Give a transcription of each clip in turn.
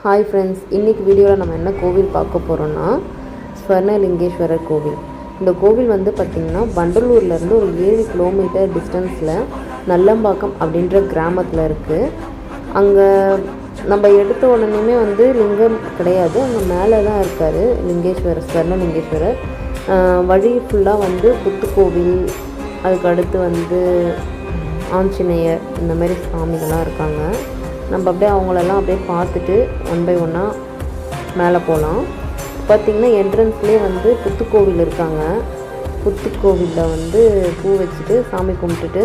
Hi friends, இன்றைக்கி வீடியோவில் நம்ம என்ன கோவில் பார்க்க போகிறோன்னா ஸ்வர்ணலிங்கேஸ்வரர் கோவில். இந்த கோவில் வந்து பார்த்திங்கன்னா வண்டலூர்லேருந்து ஒரு 7 கிலோமீட்டர் டிஸ்டன்ஸில் நல்லம்பாக்கம் அப்படின்ற கிராமத்தில் இருக்குது. அங்கே நம்ம எடுத்த உடனேயுமே வந்து லிங்கம் கிடையாது, அங்கே மேலே தான் இருக்கார் லிங்கேஸ்வரர், ஸ்வர்ணலிங்கேஸ்வரர். வழி ஃபுல்லாக வந்து புத்துக்கோவில், அதுக்கு அடுத்து வந்து ஆஞ்சநேயர், இந்த மாதிரி சாமிகள்லாம் இருக்காங்க. நம்ம அப்படியே அவங்களெல்லாம் அப்படியே பார்த்துட்டு ஒன் பை ஒன்னாக மேலே போகலாம். பார்த்திங்கன்னா என்ட்ரன்ஸ்லேயே வந்து புத்துக்கோவில் இருக்காங்க. புத்துக்கோவிலில் வந்து பூ வச்சுட்டு சாமி கும்பிட்டுட்டு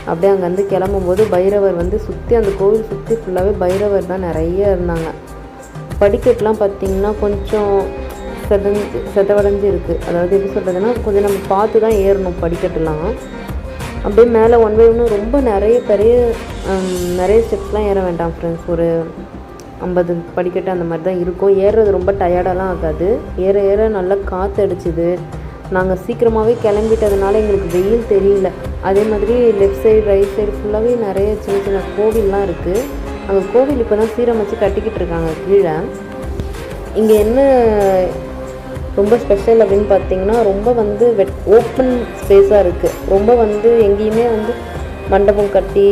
அப்படியே அங்கேருந்து கிளம்பும்போது பைரவர் வந்து சுற்றி, அந்த கோவில் சுற்றி ஃபுல்லாகவே பைரவர் தான் நிறைய இருந்தாங்க. படிக்கட்டுலாம் பார்த்திங்கன்னா கொஞ்சம் செதவடைஞ்சு இருக்குது. அதாவது எப்படி சொல்கிறதுனா, கொஞ்சம் நம்ம பார்த்து தான் ஏறணும் படிக்கட்டுலாம். அப்படியே மேலே ஒன் பை ஒன்று ரொம்ப நிறைய ஸ்டெப்ஸ்லாம் ஏற வேண்டாம் ஃப்ரெண்ட்ஸ். ஒரு 50 படிக்கட்டு அந்த மாதிரி தான் இருக்கும். ஏறுறது ரொம்ப டயர்டெல்லாம் ஆகாது. ஏற ஏற நல்லா காற்று அடிச்சுது. நாங்கள் சீக்கிரமாகவே கிளம்பிட்டதுனால எங்களுக்கு வெயில் தெரியல. அதே மாதிரி லெஃப்ட் சைடு ரைட் சைடு ஃபுல்லாகவே நிறைய சின்ன சின்ன கோவில்லாம் இருக்குது. அங்கே கோவில் இப்போ தான் சீரமைச்சு கட்டிக்கிட்டு இருக்காங்க கீழே. இங்கே என்ன ரொம்ப ஸ்பெஷல் அப்படின்னு பார்த்தீங்கன்னா, ரொம்ப வந்து ஓப்பன் ஸ்பேஸாக இருக்குது. ரொம்ப வந்து எங்கேயுமே வந்து மண்டபம் கட்டி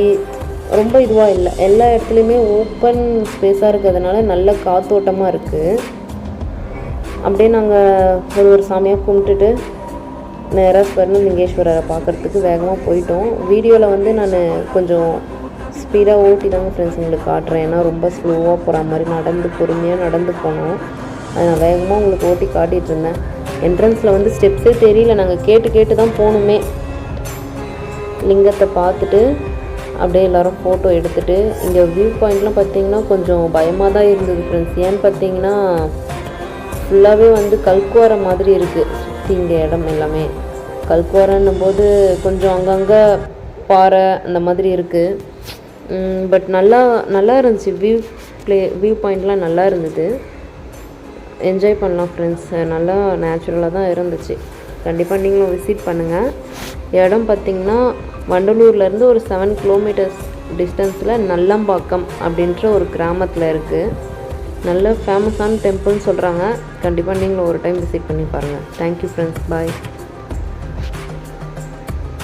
ரொம்ப இதுவாக இல்லை. எல்லா இடத்துலையுமே ஓப்பன் ஸ்பேஸாக இருக்கிறதுனால நல்ல காத்தோட்டமாக இருக்குது. அப்படியே நாங்கள் ஒரு சாமியாக கும்பிட்டுட்டு நேராக ஸ்வர்ணலிங்கேஸ்வரரை பார்க்குறதுக்கு வேகமாக போயிட்டோம். வீடியோவில் வந்து நான் கொஞ்சம் ஸ்பீடாக ஓட்டி தாங்க ஃப்ரெண்ட்ஸ் உங்களுக்கு காட்டுறேன். ஏன்னா ரொம்ப ஸ்லோவாக போகிற மாதிரி பொறுமையாக நடந்து போனோம். அதை நான் வேகமாக உங்களுக்கு ஓட்டி காட்டிகிட்டு இருந்தேன். என்ட்ரன்ஸில் வந்து ஸ்டெப்ஸே தெரியல. நாங்கள் கேட்டு தான் போகணுமே. லிங்கத்தை பார்த்துட்டு அப்படியே எல்லோரும் ஃபோட்டோ எடுத்துகிட்டு, இங்கே வியூ பாயிண்ட்லாம் பார்த்திங்கன்னா கொஞ்சம் பயமாக தான் இருந்தது ஃப்ரெண்ட்ஸ். ஏன்னு பார்த்தீங்கன்னா ஃபுல்லாகவே வந்து கல்குவாரை மாதிரி இருக்குது. சுற்றி இங்கே இடம் எல்லாமே கல்குவாரன்னும் போது கொஞ்சம் அங்கங்கே பாறை அந்த மாதிரி இருக்குது. பட் நல்லா இருந்துச்சு. வியூ பாயிண்ட்லாம் நல்லா இருந்தது. என்ஜாய் பண்ணலாம் ஃப்ரெண்ட்ஸ். நல்லா நேச்சுரலாக தான் இருந்துச்சு. கண்டிப்பாக நீங்களும் விசிட் பண்ணுங்கள். இடம் பார்த்திங்கன்னா வண்டலூர்லேருந்து ஒரு 7 கிலோமீட்டர்ஸ் டிஸ்டன்ஸில் நல்லம்பாக்கம் அப்படின்ற ஒரு கிராமத்தில் இருக்குது. நல்ல ஃபேமஸான டெம்பிள்னு சொல்கிறாங்க. கண்டிப்பாக நீங்களும் ஒரு டைம் விசிட் பண்ணி பாருங்கள். தேங்க்யூ ஃப்ரெண்ட்ஸ், பாய்.